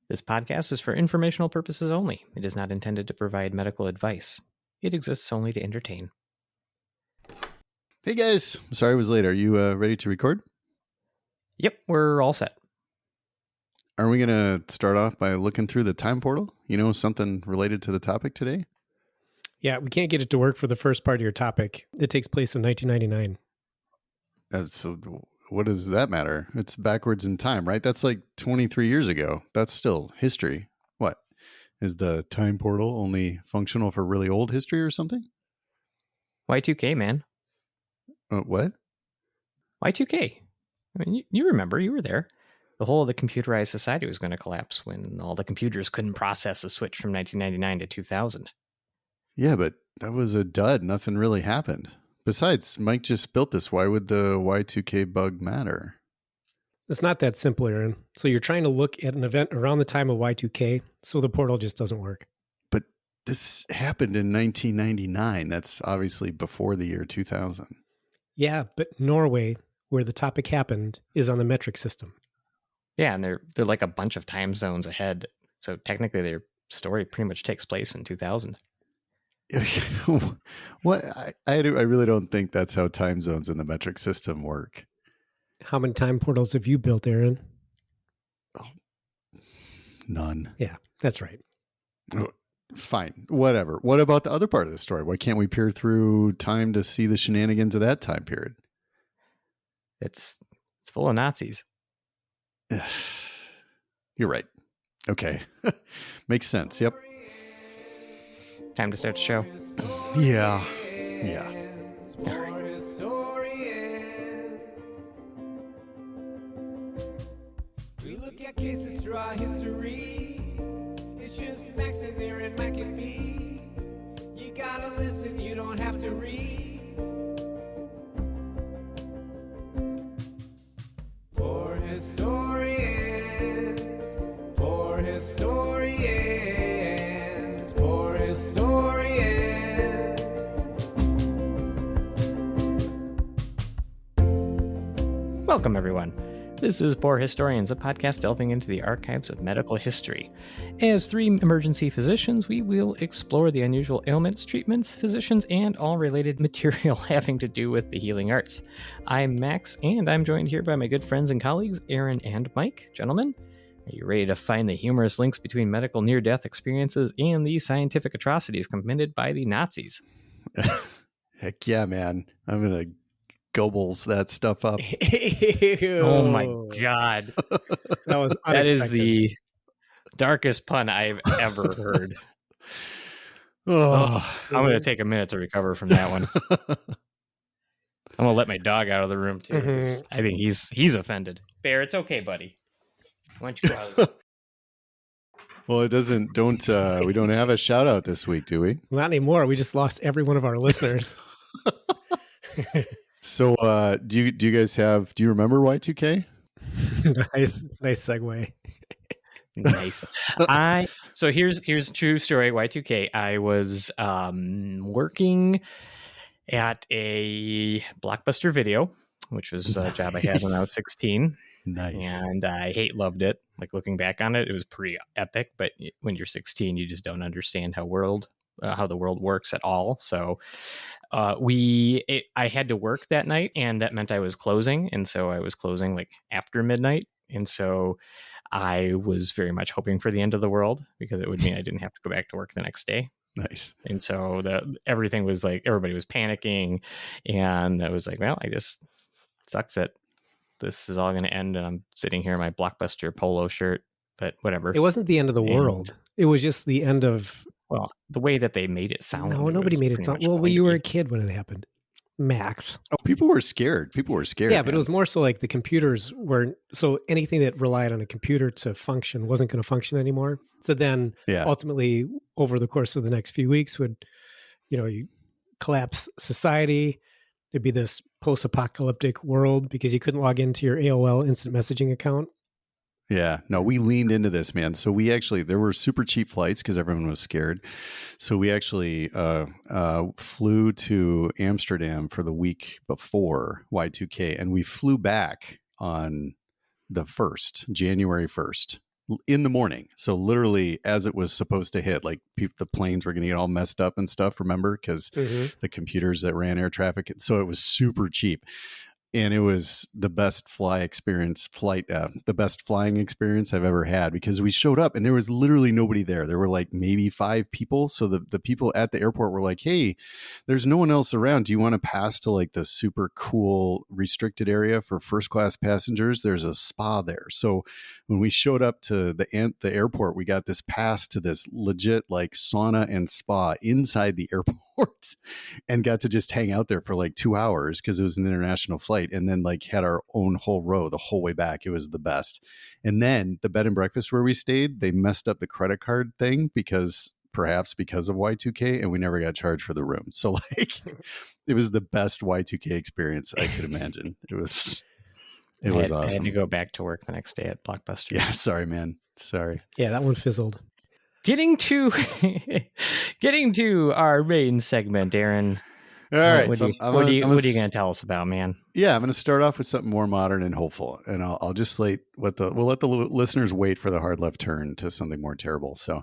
This podcast is for informational purposes only. It is not intended to provide medical advice. It exists only to entertain. Hey guys, sorry I was late. Are you ready to record? Yep, we're all set. Are we going to start off by looking through the time portal? You know, something related to the topic today? Yeah, we can't get it to work for the first part of your topic. It takes place in 1999. So what does that matter? It's backwards in time, right? That's like 23 years ago. That's still history. What? Is the time portal only functional for really old history or something? Y2K, man. What? Y2K. I mean, you remember, you were there. The whole of the computerized society was going to collapse when all the computers couldn't process a switch from 1999 to 2000. Yeah, but that was a dud. Nothing really happened. Besides, Mike just built this. Why would the Y2K bug matter? It's not that simple, Aaron. So you're trying to look at an event around the time of Y2K, so the portal just doesn't work. But this happened in 1999. That's obviously before the year 2000. Yeah, but Norway, where the topic happened, is on the metric system. Yeah, and they're like a bunch of time zones ahead. So technically their story pretty much takes place in 2000. What I really don't think that's how time zones in the metric system work. How many time portals have you built, Aaron? Oh, none. Yeah, that's right. Oh, fine, whatever. What about the other part of the story? Why can't we peer through time to see the shenanigans of that time period? It's full of Nazis. You're right. Okay. Makes sense. Yep. Time to start the show. Yeah. We look at cases throughout history. It's just Max and Aaron, Mac and me. You gotta listen, you don't have to read. Poor historians, poor historians, poor historians. Welcome, everyone. This is Poor Historians, a podcast delving into the archives of medical history. As three emergency physicians, we will explore the unusual ailments, treatments, physicians, and all related material having to do with the healing arts. I'm Max, and I'm joined here by my good friends and colleagues, Aaron and Mike. Gentlemen, are you ready to find the humorous links between medical near-death experiences and the scientific atrocities committed by the Nazis? Heck yeah, man. I'm going to Goebbels that stuff up. Oh my God. That was That is unexpected. the darkest pun I've ever heard. Oh, I'm going to take a minute to recover from that one. I'm going to let my dog out of the room too. 'Cause I think he's offended. Bear, it's okay, buddy. Why don't you go out? Well, we don't have a shout out this week, do we? Not anymore. We just lost every one of our listeners. So, do you guys do you remember Y2K? Nice segue. Nice. So here's a true story. Y2K. I was working at a Blockbuster Video, which was a job I had when I was 16. Nice. And I loved it. Like looking back on it, it was pretty epic. But when you're 16, you just don't understand how the world works at all. So I had to work that night, and that meant I was closing. And so I was closing like after midnight. And so I was very much hoping for the end of the world, because it would mean I didn't have to go back to work the next day. Nice. And so everything was like, everybody was panicking, and I was like, well, I just sucks that this is all going to end. And I'm sitting here in my Blockbuster polo shirt, but whatever. It wasn't the end of the world. It was just the end of... Well, the way that they made it sound. No, nobody made it sound... Well, you were a kid when it happened. Max. Oh, people were scared. Yeah, man. But it was more so like the computers weren't... So anything that relied on a computer to function wasn't going to function anymore. So then ultimately, over the course of the next few weeks would, you collapse society. There'd be this post-apocalyptic world because you couldn't log into your AOL instant messaging account. Yeah, no, we leaned into this, man. So there were super cheap flights because everyone was scared. So we actually flew to Amsterdam for the week before Y2K, and we flew back on the 1st, January 1st. in the morning. So literally as it was supposed to hit, like the planes were going to get all messed up and stuff, remember? Because the computers that ran air traffic. So it was super cheap. And it was the best the best flying experience I've ever had, because we showed up and there was literally nobody there. There were like maybe 5 people. So the people at the airport were like, hey, there's no one else around. Do you want to pass to like the super cool restricted area for first class passengers? There's a spa there. So when we showed up to the airport, we got this pass to this legit like sauna and spa inside the airport and got to just hang out there for like 2 hours because it was an international flight, and then like had our own whole row the whole way back. It was the best. And then the bed and breakfast where we stayed, they messed up the credit card thing perhaps because of Y2K, and we never got charged for the room. So like it was the best Y2K experience I could imagine. It was awesome. I had to go back to work the next day at Blockbuster. Yeah, sorry, man. Sorry. Yeah, that one fizzled. Getting to our main segment, Aaron. All right. What are you going to tell us about, man? Yeah, I'm going to start off with something more modern and hopeful, and I'll just we'll let the listeners wait for the hard left turn to something more terrible. So,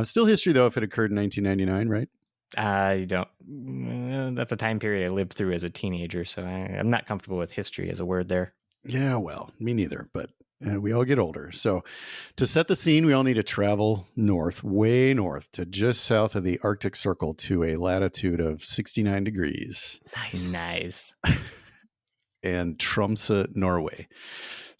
still history though, if it occurred in 1999, right? I don't. That's a time period I lived through as a teenager, so I'm not comfortable with history as a word there. Yeah, well, me neither, but we all get older. So to set the scene, we all need to travel north, way north, to just south of the Arctic Circle to a latitude of 69 degrees. Nice. And Tromsø, Norway.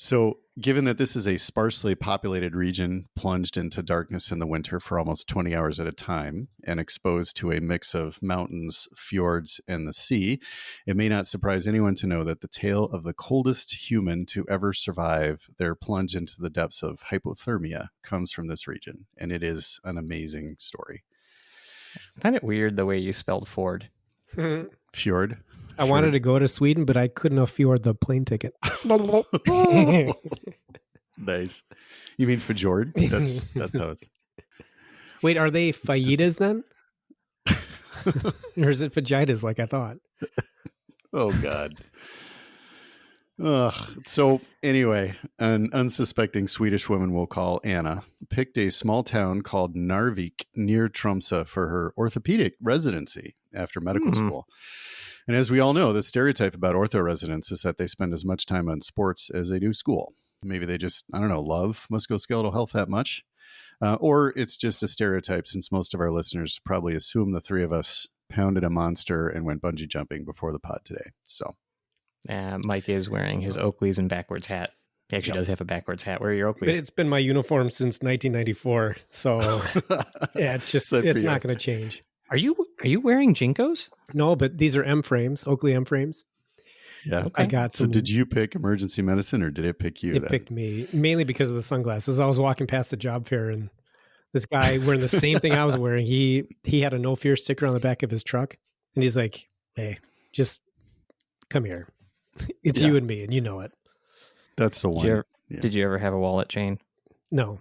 So given that this is a sparsely populated region plunged into darkness in the winter for almost 20 hours at a time and exposed to a mix of mountains, fjords, and the sea, it may not surprise anyone to know that the tale of the coldest human to ever survive their plunge into the depths of hypothermia comes from this region. And it is an amazing story. I find it weird the way you spelled Ford. Fjord? I wanted to go to Sweden, but I couldn't afford the plane ticket. Nice. You mean Fjord? That's how it's. Wait, are they fajitas then? Or is it fajitas like I thought? Oh, God. So anyway, an unsuspecting Swedish woman we'll call Anna picked a small town called Narvik near Tromsø for her orthopedic residency after medical school. And as we all know, the stereotype about ortho residents is that they spend as much time on sports as they do school. Maybe they just, love musculoskeletal health that much. Or it's just a stereotype, since most of our listeners probably assume the three of us pounded a monster and went bungee jumping before the pod today. So Mike is wearing his Oakleys and backwards hat. He actually does have a backwards hat. Where are your Oakleys? But it's been my uniform since 1994. So yeah, it's not going to change. Are you wearing Jinkos? No, but these are M frames, Oakley M frames. Yeah. Okay. I got some. So did you pick emergency medicine, or did it pick you? It picked me, mainly because of the sunglasses. I was walking past the job fair and this guy wearing the same thing I was wearing, he had a no fear sticker on the back of his truck. And he's like, hey, just come here. It's you and me, and you know it. That's the one. Did you ever have a wallet chain? No.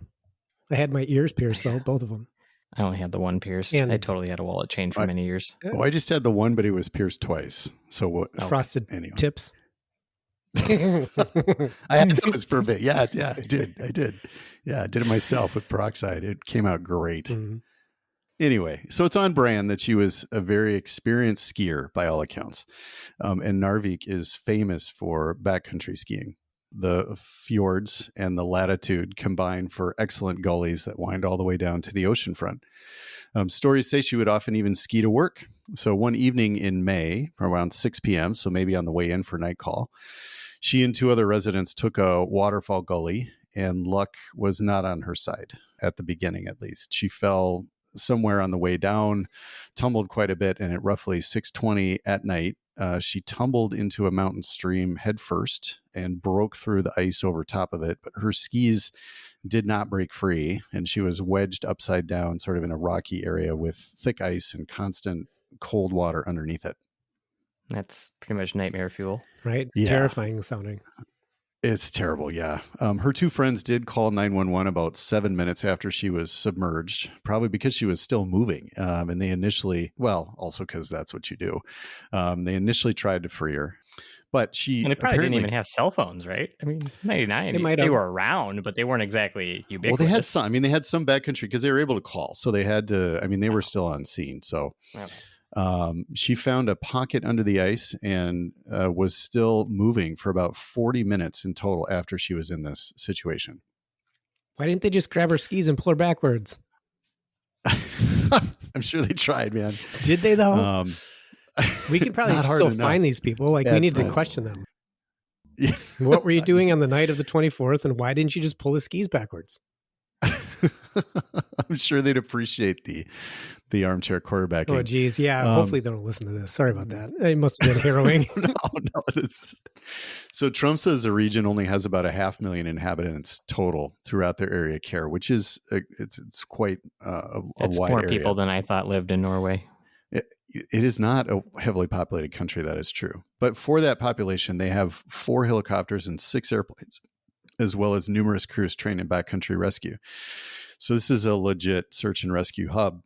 I had my ears pierced, though, both of them. I only had the one pierced. I totally had a wallet chain for many years. Oh, I just had the one, but it was pierced twice. So what? Frosted tips. I had those for a bit. Yeah, I did. Yeah, I did it myself with peroxide. It came out great. Mm-hmm. Anyway, so it's on brand that she was a very experienced skier by all accounts. And Narvik is famous for backcountry skiing. The fjords and the latitude combine for excellent gullies that wind all the way down to the ocean front. Stories say she would often even ski to work. So one evening in May, around 6 p.m., so maybe on the way in for night call, she and 2 other residents took a waterfall gully, and luck was not on her side, at the beginning at least. She fell somewhere on the way down, tumbled quite a bit, and at roughly 6:20 at night, she tumbled into a mountain stream headfirst and broke through the ice over top of it. But her skis did not break free, and she was wedged upside down, sort of in a rocky area with thick ice and constant cold water underneath it. That's pretty much nightmare fuel. Right? It's terrifying sounding. It's terrible, yeah. Her 2 friends did call 911 about 7 minutes after she was submerged, probably because she was still moving. And they initially, also because that's what you do, they initially tried to free her. But she and they probably didn't even have cell phones, right? I mean, 99, they were around, but they weren't exactly ubiquitous. Well, they had some. I mean, they had some backcountry because they were able to call, so they had to. I mean, they were still on scene. So she found a pocket under the ice and was still moving for about 40 minutes in total after she was in this situation. Why didn't they just grab her skis and pull her backwards? I'm sure they tried, man. Did they though? We could probably still find these people. Like, we need to question them. Yeah. What were you doing on the night of the 24th, and why didn't you just pull the skis backwards? I'm sure they'd appreciate the armchair quarterbacking. Oh, geez. Yeah. Hopefully they don't listen to this. Sorry about that. It must have been harrowing. No. So Tromsø as a region only has about 500,000 inhabitants total throughout their area care, which is it's quite a wide more area. People than I thought lived in Norway. It is not a heavily populated country, that is true. But for that population, they have 4 helicopters and 6 airplanes, as well as numerous crews trained in backcountry rescue. So this is a legit search and rescue hub.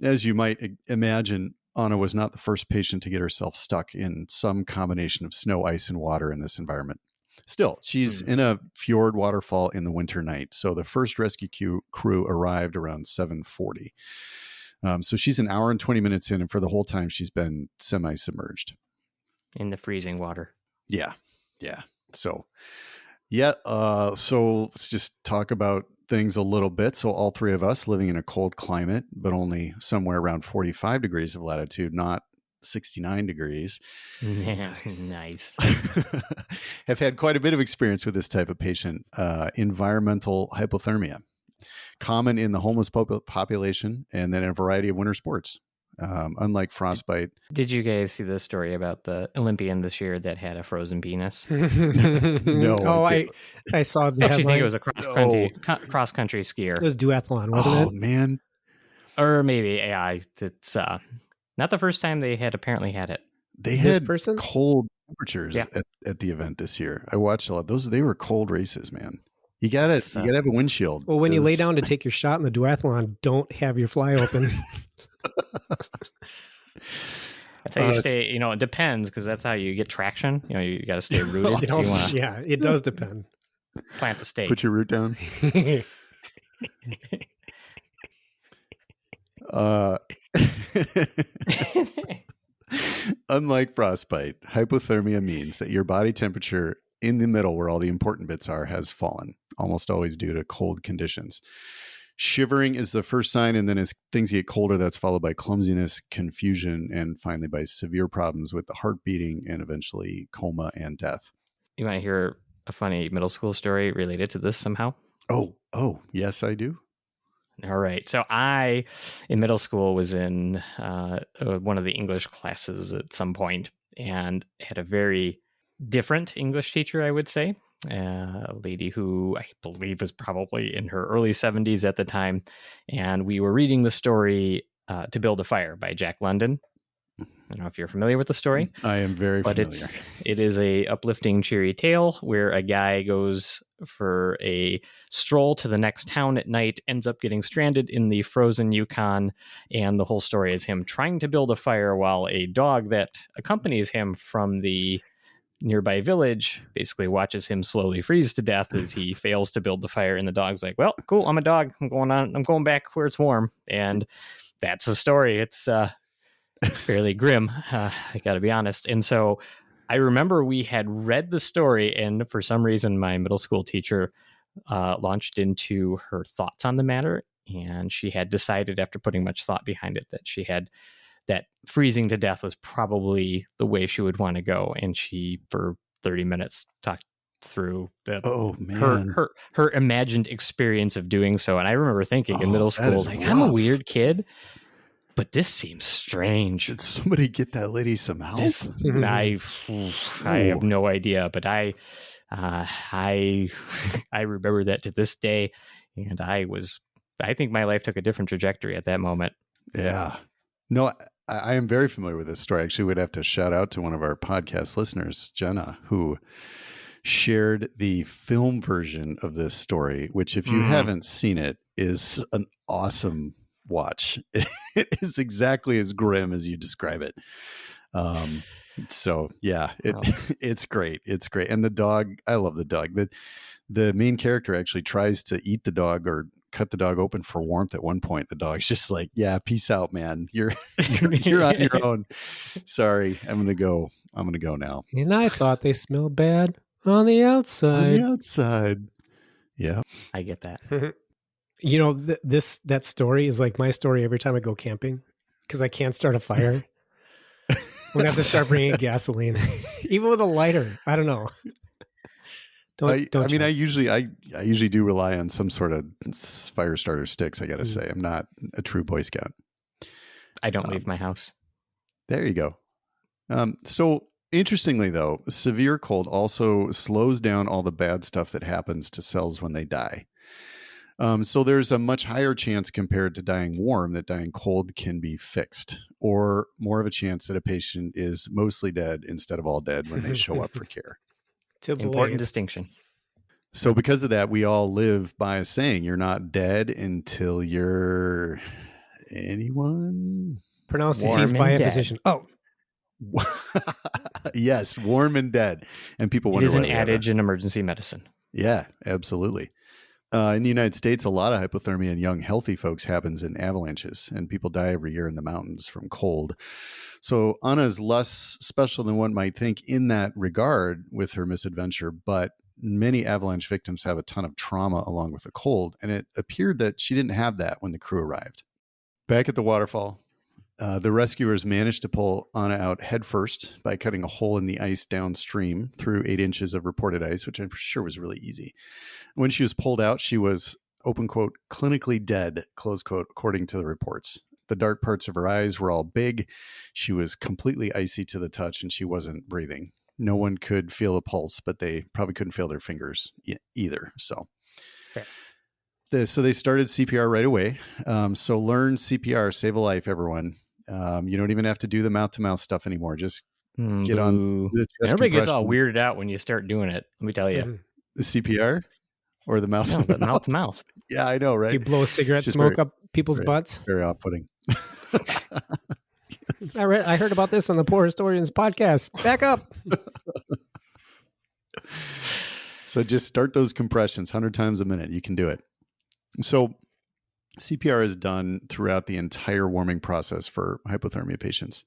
As you might imagine, Anna was not the first patient to get herself stuck in some combination of snow, ice, and water in this environment. Still, she's in a fjord waterfall in the winter night. So the first rescue crew arrived around 7:40. So she's an hour and 20 minutes in, and for the whole time, she's been semi-submerged. In the freezing water. Yeah. So, so let's just talk about things a little bit. So all 3 of us living in a cold climate, but only somewhere around 45 degrees of latitude, not 69 degrees. Yeah, nice. Have had quite a bit of experience with this type of patient, environmental hypothermia. Common in the homeless population, and then in a variety of winter sports, unlike frostbite. Did you guys see the story about the Olympian this year that had a frozen penis? No. Oh, I saw the I actually headline. think it was a cross-country skier. It was duathlon, wasn't it? Oh, man. Or maybe AI. It's not the first time they had apparently had it. They had cold temperatures at the event this year. I watched a lot. They were cold races, man. You gotta have a windshield. Well, when you lay down to take your shot in the duathlon, don't have your fly open. That's how you stay. It depends, because that's how you get traction. You got to stay rooted. It does depend. Plant the stake. Put your root down. Unlike frostbite, hypothermia means that your body temperature in the middle, where all the important bits are, has fallen, almost always due to cold conditions. Shivering is the first sign, and then as things get colder, that's followed by clumsiness, confusion, and finally by severe problems with the heart beating and eventually coma and death. You want to hear a funny middle school story related to this somehow? Oh, yes, I do. All right. So I, in middle school, was in one of the English classes at some point and had a very different English teacher, I would say. A lady who I believe was probably in her early 70s at the time. And we were reading the story To Build a Fire by Jack London. I don't know if you're familiar with the story. I am very familiar. But it is a uplifting, cheery tale where a guy goes for a stroll to the next town at night, ends up getting stranded in the frozen Yukon, and the whole story is him trying to build a fire while a dog that accompanies him from the nearby village basically watches him slowly freeze to death as he fails to build the fire. And the dog's like, well, cool, I'm a dog. I'm going back where it's warm. And that's the story. It's fairly grim. I gotta be honest. And so I remember we had read the story, and for some reason my middle school teacher launched into her thoughts on the matter. And she had decided, after putting much thought behind it, that freezing to death was probably the way she would want to go. And she, for 30 minutes, talked through her imagined experience of doing so. And I remember thinking in middle school, like, rough. I'm a weird kid, but this seems strange. Did somebody get that lady some help? I have no idea, but I remember that to this day. And I think my life took a different trajectory at that moment. Yeah. No, I am very familiar with this story. Actually, we'd have to shout out to one of our podcast listeners, Jenna, who shared the film version of this story, which, if you haven't seen it, is an awesome watch. It is exactly as grim as you describe it. So yeah, it's great. It's great. And the dog, I love the dog. The main character actually tries to eat the dog or cut the dog open for warmth at one point. The dog's just like, yeah, peace out, man. You're on your own. Sorry, I'm gonna go now. And I thought they smelled bad on the outside. On the outside. Yeah. I get that. You know, that story is like my story every time I go camping because I can't start a fire. I'm gonna have to start bringing gasoline, even with a lighter. I don't know. I usually do rely on some sort of fire starter sticks. I got to say, I'm not a true Boy Scout. I don't leave my house. There you go. So interestingly, though, severe cold also slows down all the bad stuff that happens to cells when they die. So there's a much higher chance compared to dying warm that dying cold can be fixed, or more of a chance that a patient is mostly dead instead of all dead when they show up for care. Important distinction. So because of that, we all live by a saying, you're not dead until you're anyone? Pronounced deceased by a physician. Oh. Yes, warm and dead. And people wonder. It is an adage in emergency medicine. Yeah, absolutely. In the United States, a lot of hypothermia in young, healthy folks happens in avalanches, and people die every year in the mountains from cold. So Anna's less special than one might think in that regard with her misadventure, but many avalanche victims have a ton of trauma along with the cold, and it appeared that she didn't have that when the crew arrived. Back at the waterfall, the rescuers managed to pull Anna out headfirst by cutting a hole in the ice downstream through 8 inches of reported ice, which I'm sure was really easy. When she was pulled out, she was, open quote, clinically dead, close quote, according to the reports. The dark parts of her eyes were all big. She was completely icy to the touch, and she wasn't breathing. No one could feel a pulse, but they probably couldn't feel their fingers either. So, so they started CPR right away. So learn CPR, save a life, everyone. You don't even have to do the mouth-to-mouth stuff anymore. Just get on. Everybody gets all weirded out when you start doing it. Let me tell you. The CPR or the mouth? No, the mouth-to-mouth. Yeah, I know, right? You blow cigarette smoke up people's butts. Very off-putting. Yes. I heard about this on the Poor Historians podcast. Back up. So just start those compressions 100 times a minute. You can do it. So CPR is done throughout the entire warming process for hypothermia patients.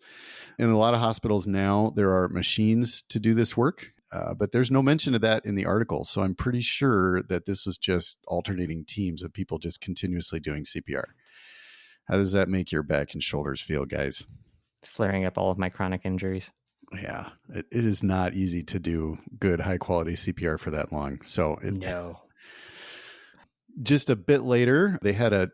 In a lot of hospitals now, there are machines to do this work, but there's no mention of that in the article. So I'm pretty sure that this was just alternating teams of people just continuously doing CPR. How does that make your back and shoulders feel, guys? It's flaring up all of my chronic injuries. Yeah, it is not easy to do good, high-quality CPR for that long. So no. Just a bit later, they had a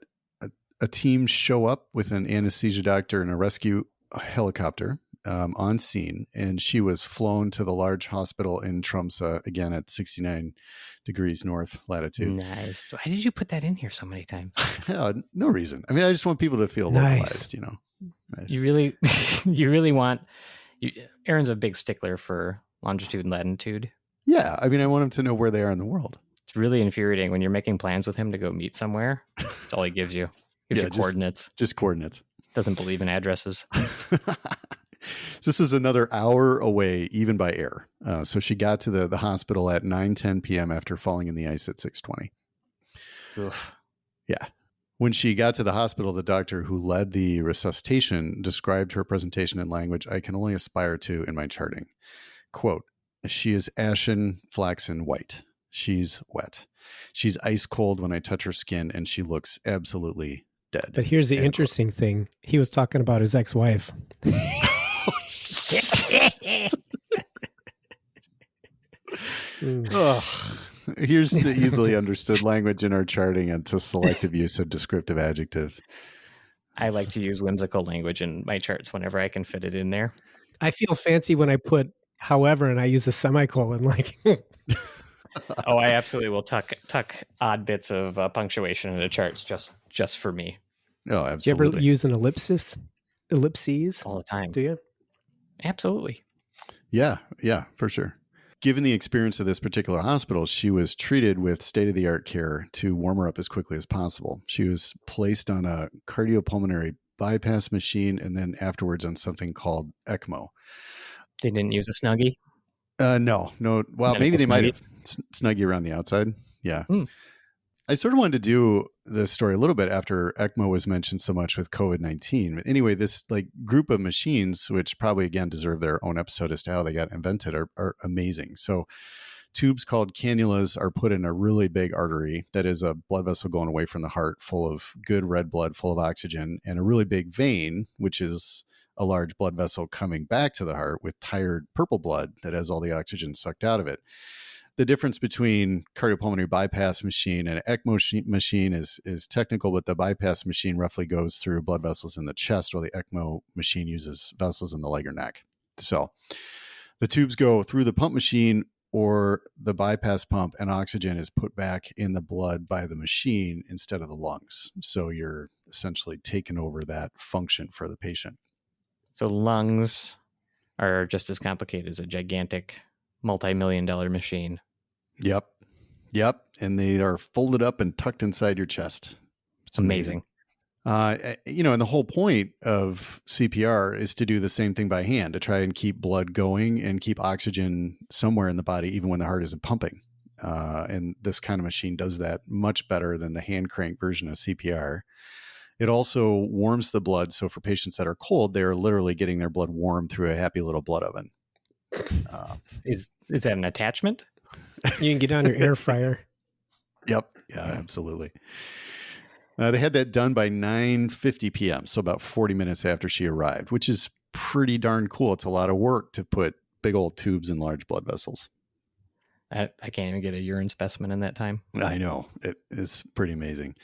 team show up with an anesthesia doctor and a rescue helicopter on scene, and she was flown to the large hospital in Tromsø, again at 69 degrees north latitude. Nice. Why did you put that in here so many times? No reason. I mean, I just want people to feel localized, you know. Nice. You really want... Aaron's a big stickler for longitude and latitude. Yeah, I mean, I want him to know where they are in the world. It's really infuriating when you're making plans with him to go meet somewhere. That's all he gives you. Gives you coordinates. Just coordinates. Doesn't believe in addresses. This is another hour away, even by air. So she got to the hospital at 9:10 p.m. after falling in the ice at 6:20. Oof. Yeah. When she got to the hospital, the doctor who led the resuscitation described her presentation in language I can only aspire to in my charting. Quote, she is ashen, flaxen white. She's wet. She's ice cold when I touch her skin, and she looks absolutely dead. But here's the interesting thing. He was talking about his ex-wife. Here's the easily understood language in our charting and to selective use of descriptive adjectives. I like to use whimsical language in my charts whenever I can fit it in there. I feel fancy when I put however and I use a semicolon. Like, oh, I absolutely will tuck odd bits of punctuation into charts just for me. Oh, absolutely. Do you ever use an ellipses all the time? Do you? Absolutely. Yeah, for sure. Given the experience of this particular hospital, she was treated with state-of-the-art care to warm her up as quickly as possible. She was placed on a cardiopulmonary bypass machine and then afterwards on something called ECMO. They didn't use a Snuggie? No. Well, maybe they might have. Snuggie around the outside. Yeah. I sort of wanted to do this story a little bit after ECMO was mentioned so much with COVID-19. But anyway, this group of machines, which probably again deserve their own episode as to how they got invented, are amazing. So tubes called cannulas are put in a really big artery that is a blood vessel going away from the heart, full of good red blood, full of oxygen, and a really big vein, which is a large blood vessel coming back to the heart with tired purple blood that has all the oxygen sucked out of it. The difference between cardiopulmonary bypass machine and an ECMO machine is technical, but the bypass machine roughly goes through blood vessels in the chest, while the ECMO machine uses vessels in the leg or neck. So the tubes go through the pump machine or the bypass pump, and oxygen is put back in the blood by the machine instead of the lungs. So you're essentially taking over that function for the patient. So lungs are just as complicated as a gigantic multi-million-dollar machine. Yep. And they are folded up and tucked inside your chest. It's amazing. And the whole point of CPR is to do the same thing by hand, to try and keep blood going and keep oxygen somewhere in the body, even when the heart isn't pumping. And this kind of machine does that much better than the hand crank version of CPR. It also warms the blood. So for patients that are cold, they're literally getting their blood warm through a happy little blood oven. Is that an attachment? You can get on your air fryer. Yep. Yeah, absolutely. They had that done by 9:50 p.m., so about 40 minutes after she arrived, which is pretty darn cool. It's a lot of work to put big old tubes in large blood vessels. I can't even get a urine specimen in that time. I know. It is pretty amazing.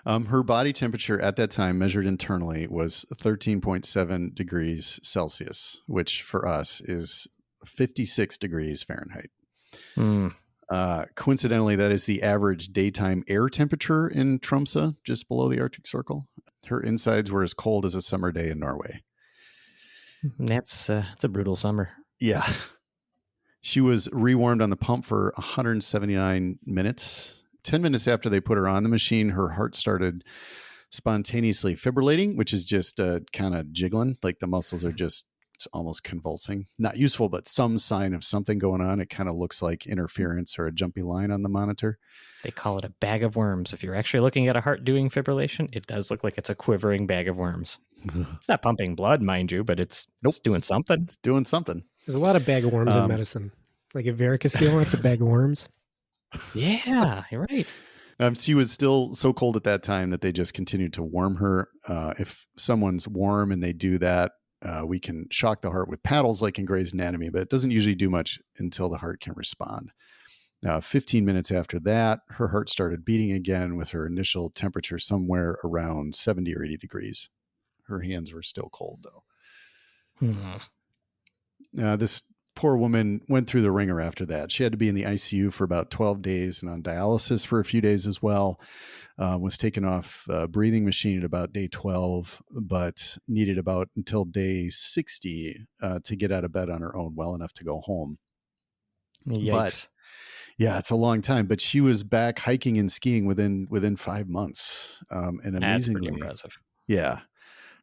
Her body temperature at that time, measured internally, was 13.7 degrees Celsius, which for us is 56 degrees Fahrenheit. Coincidentally, that is the average daytime air temperature in Tromsø, just below the Arctic Circle. Her insides were as cold as a summer day in Norway. That's a brutal summer. Yeah. She was rewarmed on the pump for 179 minutes. 10 minutes after they put her on the machine, her heart started spontaneously fibrillating, which is just kind of jiggling, like the muscles are just almost convulsing. Not useful, but some sign of something going on. It kind of looks like interference or a jumpy line on the monitor. They call it a bag of worms. If you're actually looking at a heart doing fibrillation, it does look like it's a quivering bag of worms. It's not pumping blood, mind you, but it's doing something. It's doing something. There's a lot of bag of worms in medicine. Like a varicocele, that's a bag of worms. Yeah, you're right. She was still so cold at that time that they just continued to warm her. If someone's warm and they do that, we can shock the heart with paddles like in Gray's Anatomy, but it doesn't usually do much until the heart can respond. 15 minutes after that, her heart started beating again with her initial temperature somewhere around 70 or 80 degrees. Her hands were still cold, though. This poor woman went through the ringer after that. She had to be in the ICU for about 12 days and on dialysis for a few days as well. Was taken off a breathing machine at about day 12, but needed about until day 60 to get out of bed on her own well enough to go home. Yikes. But yeah, it's a long time, but she was back hiking and skiing within 5 months. And amazingly, that's pretty impressive. Yeah,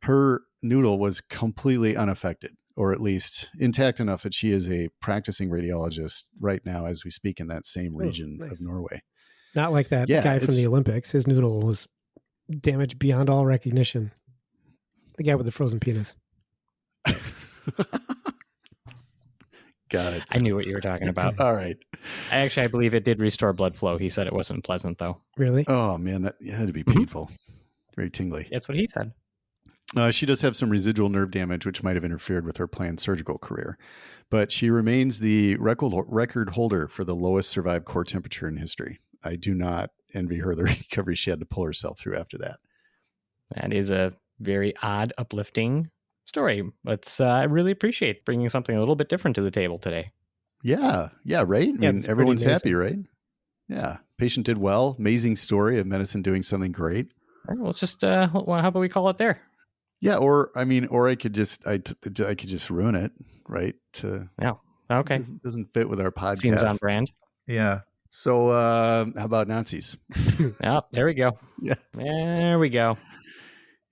her noodle was completely unaffected, or at least intact enough that she is a practicing radiologist right now as we speak in that same region of Norway. Not like that guy from the Olympics. His noodle was damaged beyond all recognition. The guy with the frozen penis. Got it. I knew what you were talking about. All right. I believe it did restore blood flow. He said it wasn't pleasant, though. Really? Oh, man, that had to be painful. Very tingly. That's what he said. She does have some residual nerve damage, which might have interfered with her planned surgical career. But she remains the record holder for the lowest survived core temperature in history. I do not envy her the recovery she had to pull herself through after that. That is a very odd, uplifting story. But I really appreciate bringing something a little bit different to the table today. Yeah, right? I mean, everyone's happy, right? Yeah. Patient did well. Amazing story of medicine doing something great. All right, well, let's just, how about we call it there? Yeah, or I could just ruin it, right? Yeah. Okay. It doesn't fit with our podcast. Seems on brand. Yeah. So how about Nazis? Yeah, there we go. Yeah. There we go.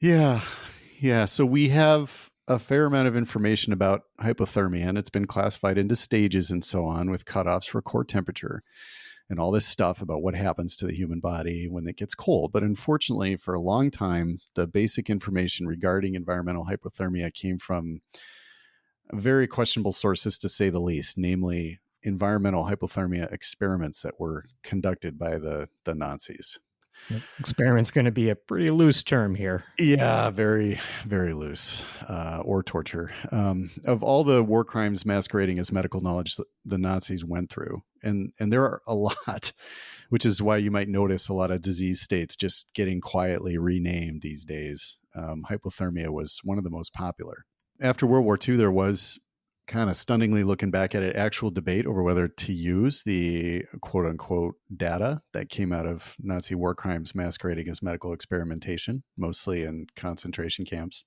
Yeah. So we have a fair amount of information about hypothermia, and it's been classified into stages and so on, with cutoffs for core temperature and all this stuff about what happens to the human body when it gets cold. But unfortunately, for a long time, the basic information regarding environmental hypothermia came from very questionable sources, to say the least, namely environmental hypothermia experiments that were conducted by the Nazis. Experiment's going to be a pretty loose term here. Yeah, very, very loose, or torture. Of all the war crimes masquerading as medical knowledge that the Nazis went through, and there are a lot, which is why you might notice a lot of disease states just getting quietly renamed these days. Hypothermia was one of the most popular. After World War II, there was, kind of stunningly looking back at it, actual debate over whether to use the quote unquote data that came out of Nazi war crimes masquerading as medical experimentation, mostly in concentration camps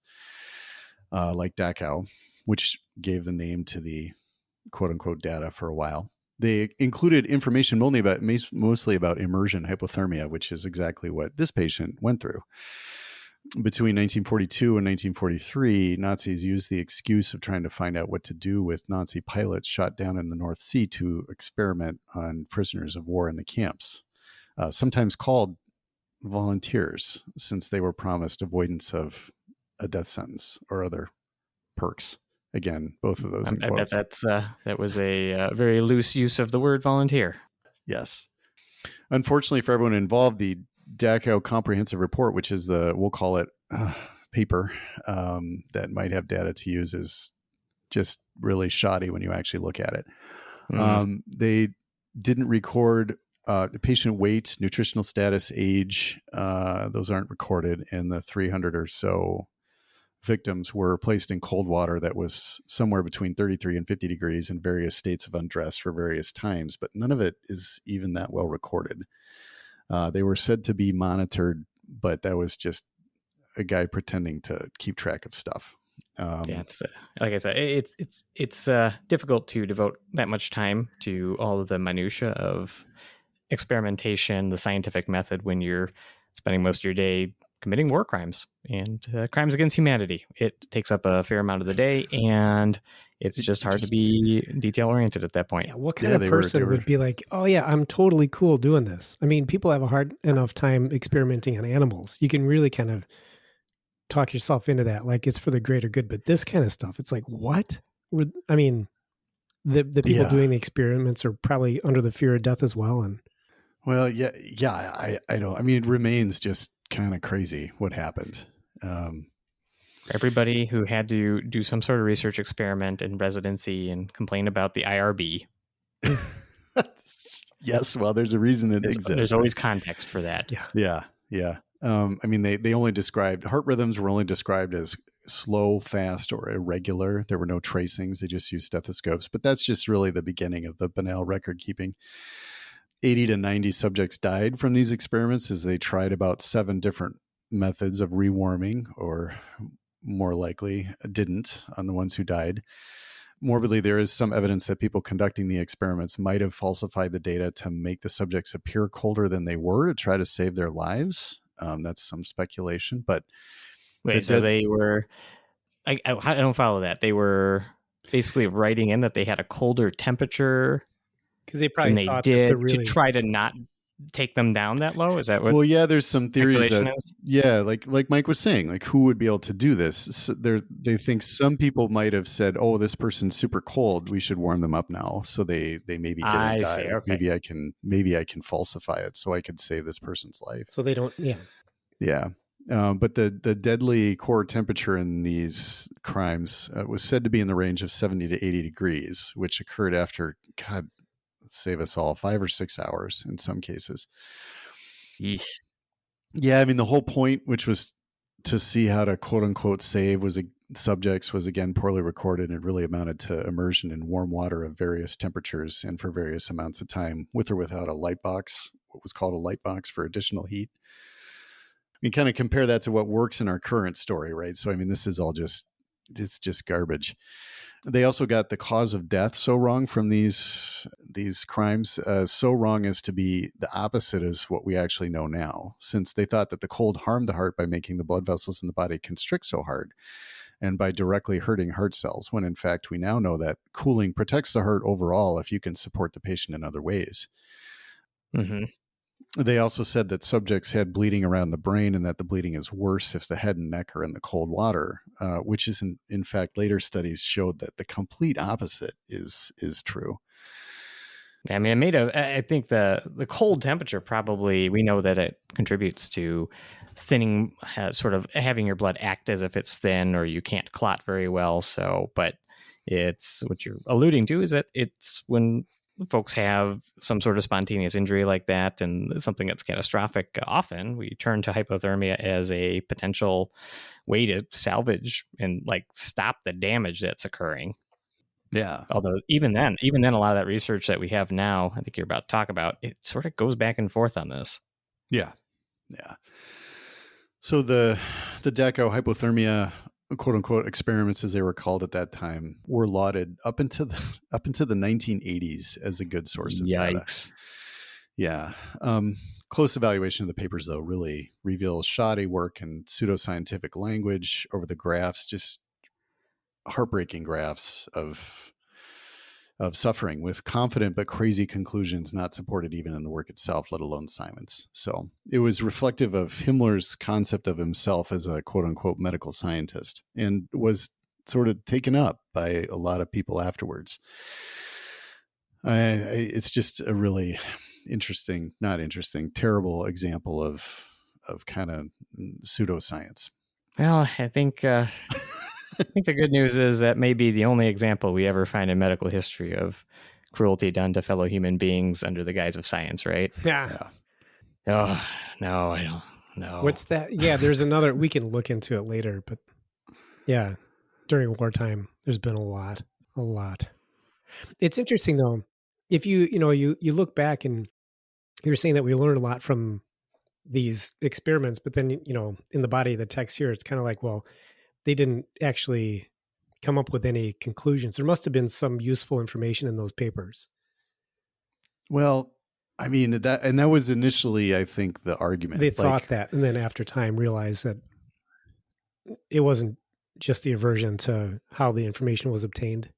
like Dachau, which gave the name to the quote unquote data for a while. They included information mostly about immersion hypothermia, which is exactly what this patient went through. Between 1942 and 1943, Nazis used the excuse of trying to find out what to do with Nazi pilots shot down in the North Sea to experiment on prisoners of war in the camps, sometimes called volunteers, since they were promised avoidance of a death sentence or other perks. Again, both of those in quotes. I bet that was a very loose use of the word volunteer. Yes. Unfortunately for everyone involved, the Dachau Comprehensive Report, which is we'll call it paper that might have data to use, is just really shoddy when you actually look at it. They didn't record patient weight, nutritional status, age. Those aren't recorded. And the 300 or so victims were placed in cold water that was somewhere between 33 and 50 degrees in various states of undress for various times. But none of it is even that well recorded. They were said to be monitored, but that was just a guy pretending to keep track of stuff. It's like I said, it's difficult to devote that much time to all of the minutia of experimentation, the scientific method, when you're spending most of your day committing war crimes and crimes against humanity. It takes up a fair amount of the day, and it's just hard to be detail oriented at that point. Yeah, what kind of person would be like, oh yeah, I'm totally cool doing this? I mean, people have a hard enough time experimenting on animals. You can really kind of talk yourself into that, like it's for the greater good. But this kind of stuff, it's like, what? I mean, the people doing the experiments are probably under the fear of death as well. And well, yeah, I don't. I mean, it remains just kind of crazy what happened. Everybody who had to do some sort of research experiment in residency and complain about the IRB. Yes, well, there's a reason it exists. There's always context for that. Yeah. I mean, they only described heart rhythms were only described as slow, fast, or irregular. There were no tracings. They just used stethoscopes. But that's just really the beginning of the banal record keeping. 80 to 90 subjects died from these experiments as they tried about 7 different methods of rewarming, or more likely didn't on the ones who died. Morbidly, there is some evidence that people conducting the experiments might have falsified the data to make the subjects appear colder than they were to try to save their lives. That's some speculation, but wait, so they were, I don't follow that. They were basically writing in that they had a colder temperature because they probably thought did that really... to try to not take them down that low. Is that what? Well, yeah, there's some theories that, like Mike was saying, like who would be able to do this? So they think some people might have said, "Oh, this person's super cold. We should warm them up now." So they maybe didn't die. See, okay. Maybe I can falsify it so I could save this person's life. So they don't. Yeah. But the deadly core temperature in these crimes was said to be in the range of 70 to 80 degrees, which occurred after, God save us all, 5 or 6 hours in some cases. Yeesh. Yeah, I mean, the whole point, which was to see how to quote unquote save subjects, was again poorly recorded. It really amounted to immersion in warm water of various temperatures and for various amounts of time, with or without a light box, what was called a light box, for additional heat. You kind of compare that to what works in our current story, right? So, I mean, this is all it's just garbage. They also got the cause of death so wrong from these crimes, so wrong as to be the opposite as what we actually know now, since they thought that the cold harmed the heart by making the blood vessels in the body constrict so hard. and by directly hurting heart cells, when in fact we now know that cooling protects the heart overall if you can support the patient in other ways. Mm-hmm. They also said that subjects had bleeding around the brain and that the bleeding is worse if the head and neck are in the cold water, which is in fact later studies showed that the complete opposite is true. I mean, I think the cold temperature probably, we know that it contributes to thinning, sort of having your blood act as if it's thin or you can't clot very well. So, but it's what you're alluding to is that it's when folks have some sort of spontaneous injury like that and something that's catastrophic, often we turn to hypothermia as a potential way to salvage and like stop the damage that's occurring. Yeah. Although even then, a lot of that research that we have now, I think you're about to talk about, it sort of goes back and forth on this. Yeah. Yeah. So the DACO hypothermia, quote unquote, experiments, as they were called at that time, were lauded up into the 1980s as a good source of data. Yeah. Close evaluation of the papers, though, really reveals shoddy work and pseudoscientific language over the graphs, just heartbreaking graphs of suffering with confident but crazy conclusions not supported even in the work itself, let alone Simon's. So it was reflective of Himmler's concept of himself as a quote unquote medical scientist, and was sort of taken up by a lot of people afterwards. It's just a really terrible example of kind of pseudoscience. Well, I think I think the good news is that may be the only example we ever find in medical history of cruelty done to fellow human beings under the guise of science, right? Yeah. Oh, no, I don't know. What's that? Yeah, there's another, we can look into it later, but yeah, during wartime, there's been a lot. It's interesting though, if you look back and you're saying that we learned a lot from these experiments, but then, in the body of the text here, it's kind of like, well, they didn't actually come up with any conclusions. There must have been some useful information in those papers. Well, I mean, that was initially, I think, the argument. They thought that, and then after time realized that it wasn't just the aversion to how the information was obtained.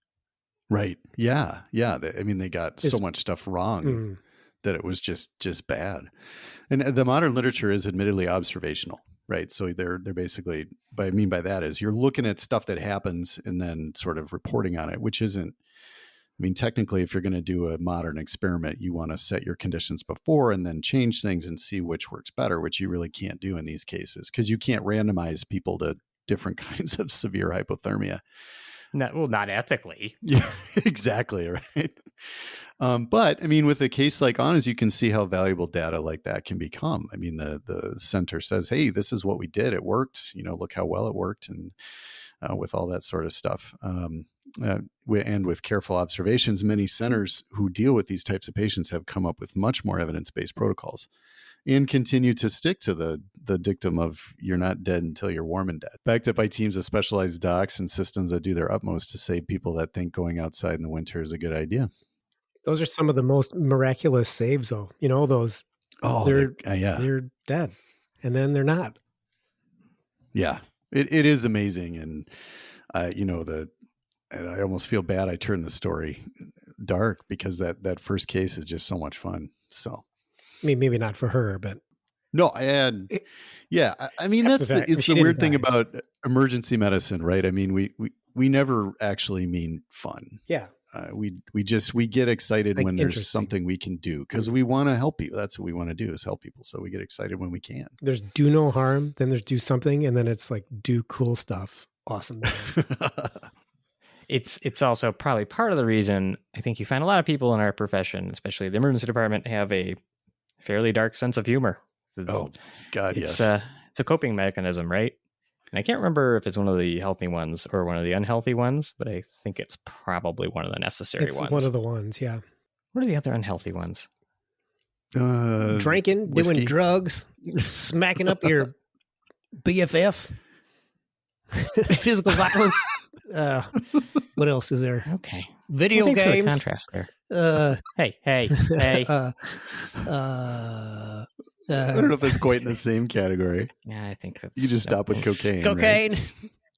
Right. Yeah. Yeah. I mean, they got so much stuff wrong that it was just bad. And the modern literature is admittedly observational. Right. So they're basically, what I mean by that is you're looking at stuff that happens and then sort of reporting on it, which isn't, I mean, technically, if you're going to do a modern experiment, you want to set your conditions before and then change things and see which works better, which you really can't do in these cases because you can't randomize people to different kinds of severe hypothermia. Not ethically. Yeah, exactly. Right. But I mean, with a case like Anna's, you can see how valuable data like that can become. I mean, the center says, hey, this is what we did. It worked. Look how well it worked. And with all that sort of stuff. And with careful observations, many centers who deal with these types of patients have come up with much more evidence-based protocols and continue to stick to the dictum of you're not dead until you're warm and dead. Backed up by teams of specialized docs and systems that do their utmost to save people that think going outside in the winter is a good idea. Those are some of the most miraculous saves, though. Those. Oh, they're dead, and then they're not. Yeah, it is amazing, and I almost feel bad I turned the story dark because that first case is just so much fun. So, I mean, maybe not for her, but no, I mean, it's the weird thing about emergency medicine, right? I mean, we never actually mean fun. Yeah. We get excited when there's something we can do because we want to help people. That's what we want to do is help people. So we get excited when we can. There's do no harm, then there's do something, and then it's like do cool stuff. Awesome. It's also probably part of the reason I think you find a lot of people in our profession, especially the emergency department, have a fairly dark sense of humor. Oh God, yes. It's a coping mechanism, right? And I can't remember if it's one of the healthy ones or one of the unhealthy ones, but I think it's probably one of the necessary ones. It's one of the ones, yeah. What are the other unhealthy ones? Drinking, whiskey. Doing drugs, smacking up your BFF, physical violence. What else is there? Okay. Video games. For the contrast there. Hey. I don't know if that's quite in the same category. Yeah, I think that's... You just stop with cocaine. Cocaine. Right?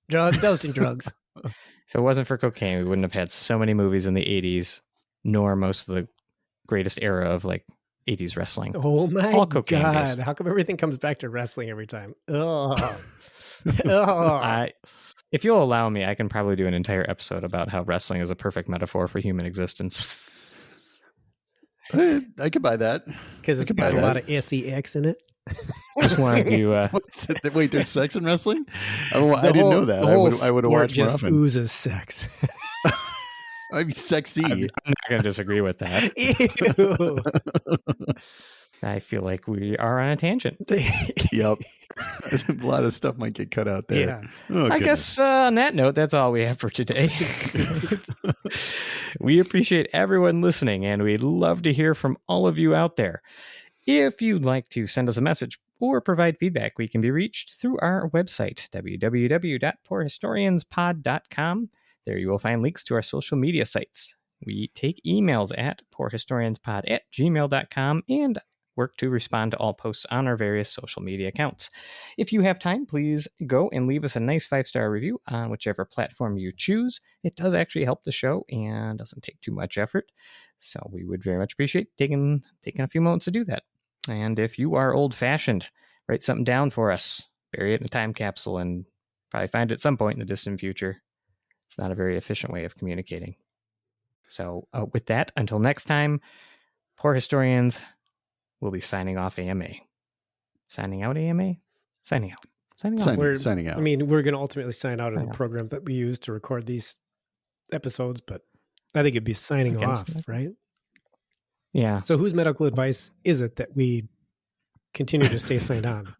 Dosed in drugs. If it wasn't for cocaine, we wouldn't have had so many movies in the 80s, nor most of the greatest era of like 80s wrestling. Oh my All cocaine God. based. How come everything comes back to wrestling every time? Oh. If you'll allow me, I can probably do an entire episode about how wrestling is a perfect metaphor for human existence. I could buy that. Because it's got a lot of sex in it. Just wanted to... Wait, there's sex in wrestling? I didn't know that. I would have watched more often. Oozes sex. I mean, sexy. I'm not going to disagree with that. Ew. I feel like we are on a tangent. Yep. A lot of stuff might get cut out there. Yeah. Oh, I guess on that note, that's all we have for today. We appreciate everyone listening, and we'd love to hear from all of you out there. If you'd like to send us a message or provide feedback, we can be reached through our website, www.poorhistorianspod.com. There you will find links to our social media sites. We take emails at poorhistorianspod@gmail.com and work to respond to all posts on our various social media accounts. If you have time, please go and leave us a nice 5-star review on whichever platform you choose. It does actually help the show and doesn't take too much effort. So we would very much appreciate taking a few moments to do that. And if you are old-fashioned, write something down for us. Bury it in a time capsule and probably find it at some point in the distant future. It's not a very efficient way of communicating. So with that, until next time, Poor Historians will be signing off AMA. Signing out AMA? Signing out. Signing out. We're signing out. I mean, we're going to ultimately sign out of the program that we use to record these episodes, but I think it'd be signing off, right? Yeah. So whose medical advice is it that we continue to stay signed on?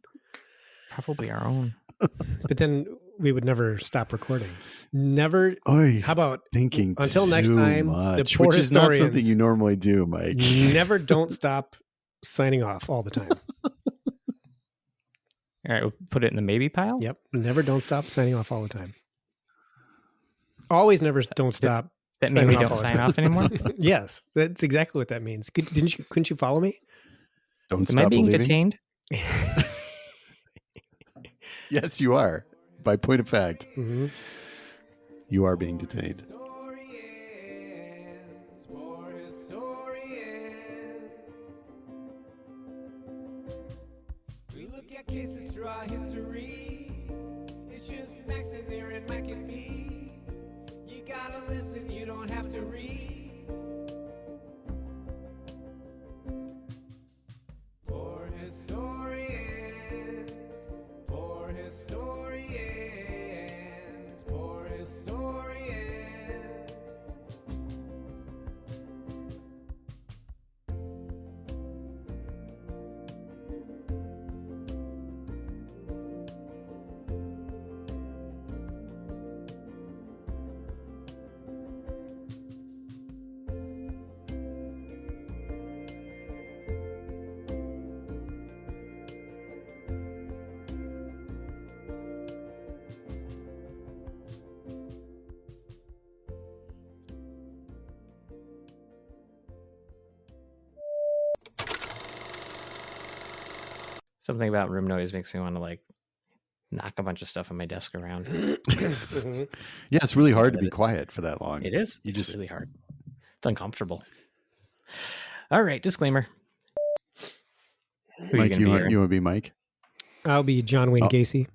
Probably our own. But then we would never stop recording. Never. Oy, how about thinking until next time? Much, the Poor which is not Historians something you normally do, Mike. Never don't stop signing off all the time. All right, we'll put it in the maybe pile. Yep. Never don't stop signing off all the time. Always never don't stop. Does that mean we don't sign off anymore? Yes, that's exactly what that means. Couldn't you follow me? Don't Am I being detained? Yes, you are. By point of fact, Mm-hmm. You are being detained. We look at cases throughout history. It's just Max in there and Mike and me. You gotta listen, you don't have to read. Poor historians, poor historians, poor historians. Something about room noise makes me want to like knock a bunch of stuff on my desk around. Mm-hmm. Yeah, it's really hard to be quiet for that long. It is. It's really hard. It's uncomfortable. All right, disclaimer. Who Mike, you want to be Mike? I'll be John Wayne Gacy.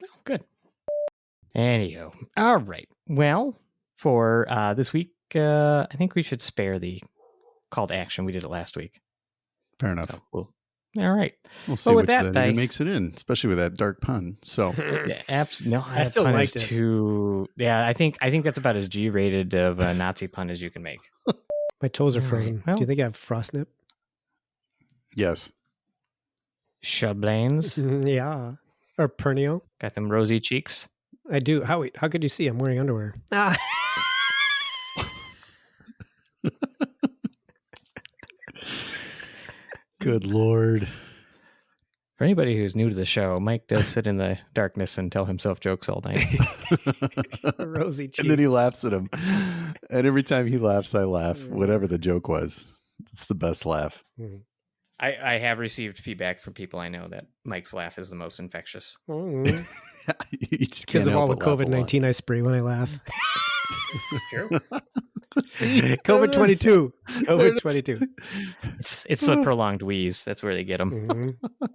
Oh, good. Anyhow, all right. Well, for this week, I think we should spare the call to action. We did it last week. Fair enough. So all right. We'll see with which that, even makes it in, especially with that dark pun. So yeah, no, I still liked it. Yeah, I think that's about as G-rated of a Nazi pun as you can make. My toes are All right, frozen. well. Do you think I have frostnip? yes. Chablains. Yeah. Or pernio? Got them rosy cheeks. I do. How could you see? I'm wearing underwear. Good Lord. For anybody who's new to the show, Mike does sit in the darkness and tell himself jokes all night. Rosy cheeks. And then he laughs at him. And every time he laughs, I laugh, whatever the joke was. It's the best laugh. Mhm. I have received feedback from people I know that Mike's laugh is the most infectious. Mm-hmm. Because of all the COVID-19 I spray when I laugh. True. See, COVID-22. COVID-22. It's the prolonged wheeze. That's where they get them. Mm-hmm.